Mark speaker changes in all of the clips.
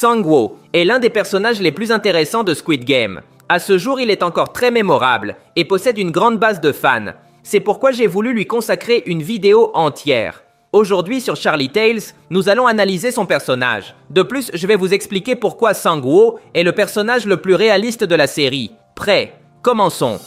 Speaker 1: Sang-woo est l'un des personnages les plus intéressants de Squid Game. À ce jour, il est encore très mémorable et possède une grande base de fans. C'est pourquoi j'ai voulu lui consacrer une vidéo entière. Aujourd'hui sur Charlie Tales, nous allons analyser son personnage. De plus, je vais vous expliquer pourquoi Sang-woo est le personnage le plus réaliste de la série. Prêt? Commençons.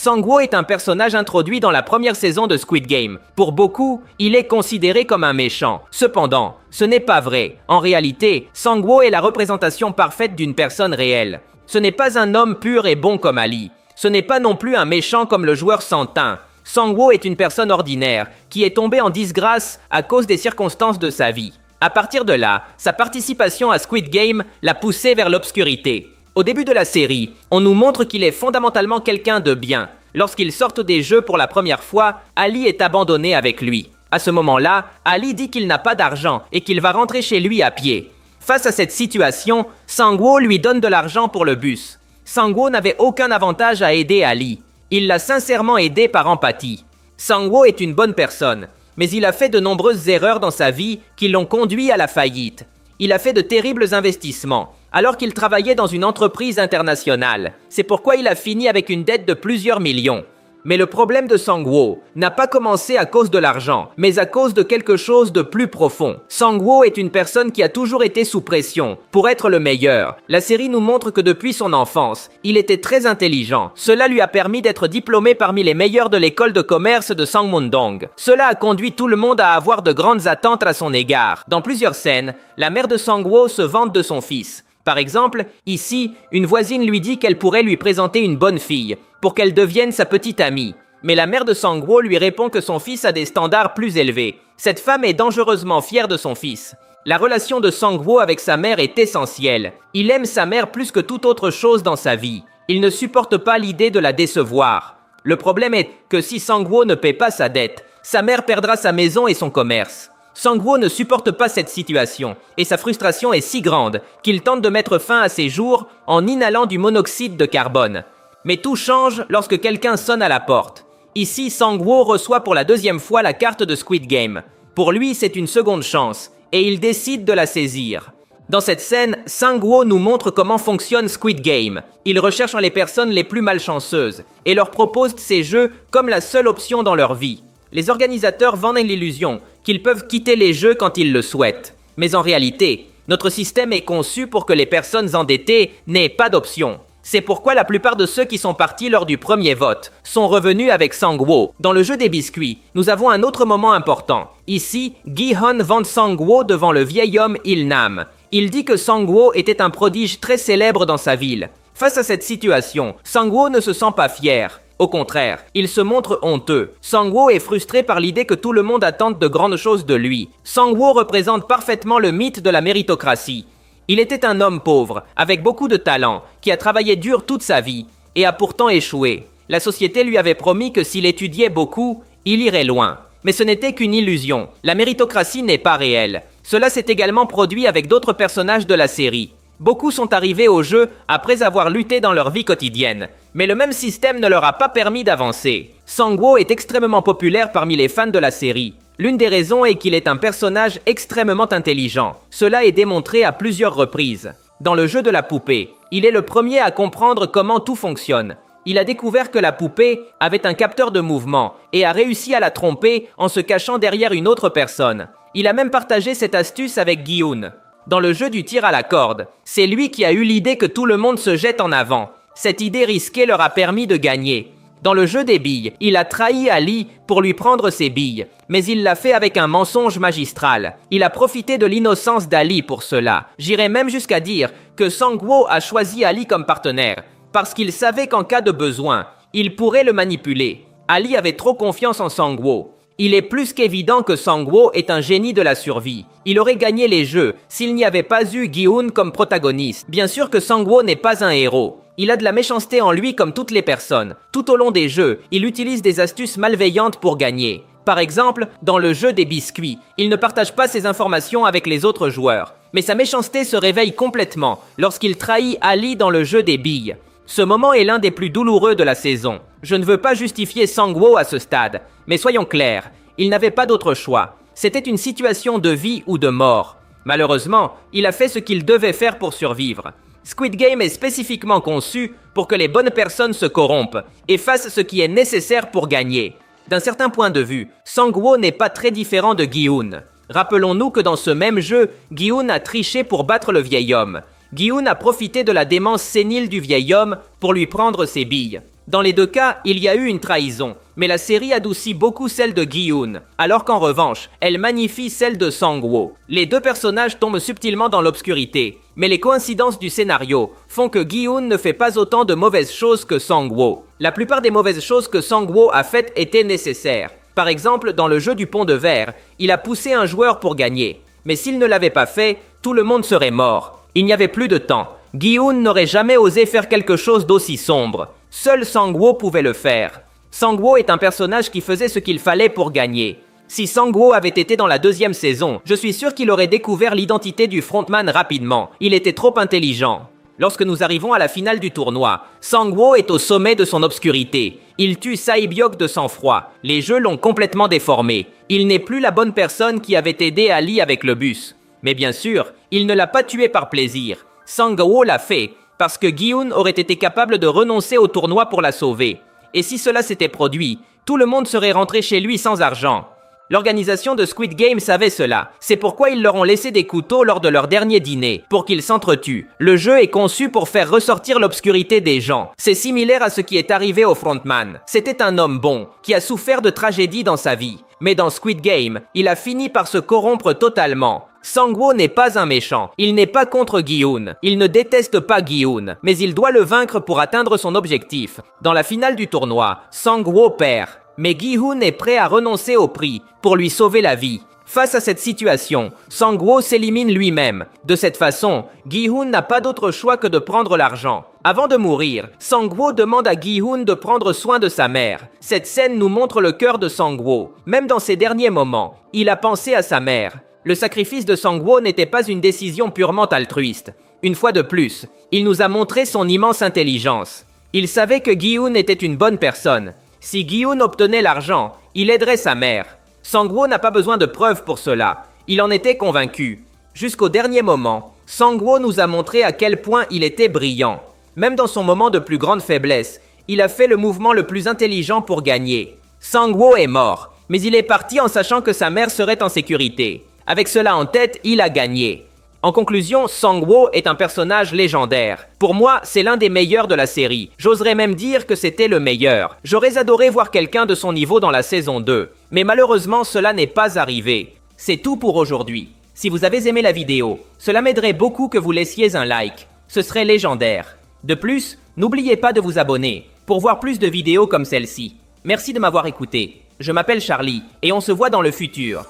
Speaker 1: Sang-woo est un personnage introduit dans la première saison de Squid Game. Pour beaucoup, il est considéré comme un méchant. Cependant, ce n'est pas vrai. En réalité, Sang-woo est la représentation parfaite d'une personne réelle. Ce n'est pas un homme pur et bon comme Ali. Ce n'est pas non plus un méchant comme le joueur sans teint. Sang-woo est une personne ordinaire, qui est tombée en disgrâce à cause des circonstances de sa vie. À partir de là, sa participation à Squid Game l'a poussé vers l'obscurité. Au début de la série, on nous montre qu'il est fondamentalement quelqu'un de bien. Lorsqu'ils sortent des jeux pour la première fois, Ali est abandonné avec lui. À ce moment-là, Ali dit qu'il n'a pas d'argent et qu'il va rentrer chez lui à pied. Face à cette situation, Sang-woo lui donne de l'argent pour le bus. Sang-woo n'avait aucun avantage à aider Ali. Il l'a sincèrement aidé par empathie. Sang-woo est une bonne personne, mais il a fait de nombreuses erreurs dans sa vie qui l'ont conduit à la faillite. Il a fait de terribles investissements, alors qu'il travaillait dans une entreprise internationale. C'est pourquoi il a fini avec une dette de plusieurs millions. Mais le problème de Sang-woo n'a pas commencé à cause de l'argent, mais à cause de quelque chose de plus profond. Sang-woo est une personne qui a toujours été sous pression pour être le meilleur. La série nous montre que depuis son enfance, il était très intelligent. Cela lui a permis d'être diplômé parmi les meilleurs de l'école de commerce de Sangmun-dong. Cela a conduit tout le monde à avoir de grandes attentes à son égard. Dans plusieurs scènes, la mère de Sang-woo se vante de son fils. Par exemple, ici, une voisine lui dit qu'elle pourrait lui présenter une bonne fille, pour qu'elle devienne sa petite amie. Mais la mère de Sang-woo lui répond que son fils a des standards plus élevés. Cette femme est dangereusement fière de son fils. La relation de Sang-woo avec sa mère est essentielle. Il aime sa mère plus que toute autre chose dans sa vie. Il ne supporte pas l'idée de la décevoir. Le problème est que si Sang-woo ne paie pas sa dette, sa mère perdra sa maison et son commerce. Sang-woo ne supporte pas cette situation, et sa frustration est si grande qu'il tente de mettre fin à ses jours en inhalant du monoxyde de carbone. Mais tout change lorsque quelqu'un sonne à la porte. Ici, Sang-woo reçoit pour la deuxième fois la carte de Squid Game. Pour lui, c'est une seconde chance, et il décide de la saisir. Dans cette scène, Sang-woo nous montre comment fonctionne Squid Game. Il recherche les personnes les plus malchanceuses, et leur propose ces jeux comme la seule option dans leur vie. Les organisateurs vendent l'illusion qu'ils peuvent quitter les jeux quand ils le souhaitent. Mais en réalité, notre système est conçu pour que les personnes endettées n'aient pas d'option. C'est pourquoi la plupart de ceux qui sont partis lors du premier vote sont revenus avec Sang-woo. Dans le jeu des biscuits, nous avons un autre moment important. Ici, Gi-hun vante Sang-woo devant le vieil homme Il-nam. Il dit que Sang-woo était un prodige très célèbre dans sa ville. Face à cette situation, Sang-woo ne se sent pas fier. Au contraire, il se montre honteux. Sang-woo est frustré par l'idée que tout le monde attend de grandes choses de lui. Sang-woo représente parfaitement le mythe de la méritocratie. Il était un homme pauvre, avec beaucoup de talent, qui a travaillé dur toute sa vie, et a pourtant échoué. La société lui avait promis que s'il étudiait beaucoup, il irait loin. Mais ce n'était qu'une illusion. La méritocratie n'est pas réelle. Cela s'est également produit avec d'autres personnages de la série. Beaucoup sont arrivés au jeu après avoir lutté dans leur vie quotidienne. Mais le même système ne leur a pas permis d'avancer. Sang-woo est extrêmement populaire parmi les fans de la série. L'une des raisons est qu'il est un personnage extrêmement intelligent. Cela est démontré à plusieurs reprises. Dans le jeu de la poupée, il est le premier à comprendre comment tout fonctionne. Il a découvert que la poupée avait un capteur de mouvement et a réussi à la tromper en se cachant derrière une autre personne. Il a même partagé cette astuce avec Gi-hun. Dans le jeu du tir à la corde, c'est lui qui a eu l'idée que tout le monde se jette en avant. Cette idée risquée leur a permis de gagner. Dans le jeu des billes, il a trahi Ali pour lui prendre ses billes, mais il l'a fait avec un mensonge magistral. Il a profité de l'innocence d'Ali pour cela. J'irais même jusqu'à dire que Sang-woo a choisi Ali comme partenaire, parce qu'il savait qu'en cas de besoin, il pourrait le manipuler. Ali avait trop confiance en Sang-woo. Il est plus qu'évident que Sang-woo est un génie de la survie. Il aurait gagné les jeux s'il n'y avait pas eu Gi-hun comme protagoniste. Bien sûr que Sang-woo n'est pas un héros. Il a de la méchanceté en lui comme toutes les personnes. Tout au long des jeux, il utilise des astuces malveillantes pour gagner. Par exemple, dans le jeu des biscuits, il ne partage pas ses informations avec les autres joueurs. Mais sa méchanceté se réveille complètement lorsqu'il trahit Ali dans le jeu des billes. Ce moment est l'un des plus douloureux de la saison. Je ne veux pas justifier Sang-woo à ce stade, mais soyons clairs, Il n'avait pas d'autre choix. C'était une situation de vie ou de mort. Malheureusement, il a fait ce qu'il devait faire pour survivre. Squid Game est spécifiquement conçu pour que les bonnes personnes se corrompent et fassent ce qui est nécessaire pour gagner. D'un certain point de vue, Sang-woo n'est pas très différent de Gi-hun. Rappelons-nous que dans ce même jeu, Gi-hun a triché pour battre le vieil homme. Gi-hun a profité de la démence sénile du vieil homme pour lui prendre ses billes. Dans les deux cas, il y a eu une trahison, mais la série adoucit beaucoup celle de Gi-hun, alors qu'en revanche, elle magnifie celle de Sang-woo. Les deux personnages tombent subtilement dans l'obscurité, mais les coïncidences du scénario font que Gi-hun ne fait pas autant de mauvaises choses que Sang-woo. La plupart des mauvaises choses que Sang-woo a faites étaient nécessaires. Par exemple, dans le jeu du pont de verre, il a poussé un joueur pour gagner. Mais s'il ne l'avait pas fait, tout le monde serait mort. Il n'y avait plus de temps. Gi-hun n'aurait jamais osé faire quelque chose d'aussi sombre. Seul Sang-woo pouvait le faire. Sang-woo est un personnage qui faisait ce qu'il fallait pour gagner. Si Sang-woo avait été dans la deuxième saison, je suis sûr qu'il aurait découvert l'identité du frontman rapidement. Il était trop intelligent. Lorsque nous arrivons à la finale du tournoi, Sang-woo est au sommet de son obscurité. Il tue Sae-byok de sang-froid. Les jeux l'ont complètement déformé. Il n'est plus la bonne personne qui avait aidé Ali avec le bus. Mais bien sûr, il ne l'a pas tué par plaisir. Sang-woo l'a fait parce que Gi-hun aurait été capable de renoncer au tournoi pour la sauver. Et si cela s'était produit, tout le monde serait rentré chez lui sans argent. L'organisation de Squid Game savait cela. C'est pourquoi ils leur ont laissé des couteaux lors de leur dernier dîner, pour qu'ils s'entretuent. Le jeu est conçu pour faire ressortir l'obscurité des gens. C'est similaire à ce qui est arrivé au frontman. C'était un homme bon, qui a souffert de tragédies dans sa vie. Mais dans Squid Game, il a fini par se corrompre totalement. Sang-woo n'est pas un méchant, il n'est pas contre Gi-hun, il ne déteste pas Gi-hun, mais il doit le vaincre pour atteindre son objectif. Dans la finale du tournoi, Sang-woo perd, mais Gi-hun est prêt à renoncer au prix pour lui sauver la vie. Face à cette situation, Sang-woo s'élimine lui-même. De cette façon, Gi-hun n'a pas d'autre choix que de prendre l'argent. Avant de mourir, Sang-woo demande à Gi-hun de prendre soin de sa mère. Cette scène nous montre le cœur de Sang-woo. Même dans ses derniers moments, il a pensé à sa mère. Le sacrifice de Sang-woo n'était pas une décision purement altruiste. Une fois de plus, il nous a montré son immense intelligence. Il savait que Gi-hun était une bonne personne. Si Gi-hun obtenait l'argent, il aiderait sa mère. Sang-woo n'a pas besoin de preuves pour cela. Il en était convaincu. Jusqu'au dernier moment, Sang-woo nous a montré à quel point il était brillant. Même dans son moment de plus grande faiblesse, il a fait le mouvement le plus intelligent pour gagner. Sang-woo est mort, mais il est parti en sachant que sa mère serait en sécurité. Avec cela en tête, il a gagné. En conclusion, Sang-woo est un personnage légendaire. Pour moi, c'est l'un des meilleurs de la série. J'oserais même dire que c'était le meilleur. J'aurais adoré voir quelqu'un de son niveau dans la saison 2. Mais malheureusement, cela n'est pas arrivé. C'est tout pour aujourd'hui. Si vous avez aimé la vidéo, cela m'aiderait beaucoup que vous laissiez un like. Ce serait légendaire. De plus, n'oubliez pas de vous abonner pour voir plus de vidéos comme celle-ci. Merci de m'avoir écouté. Je m'appelle Charlie et on se voit dans le futur.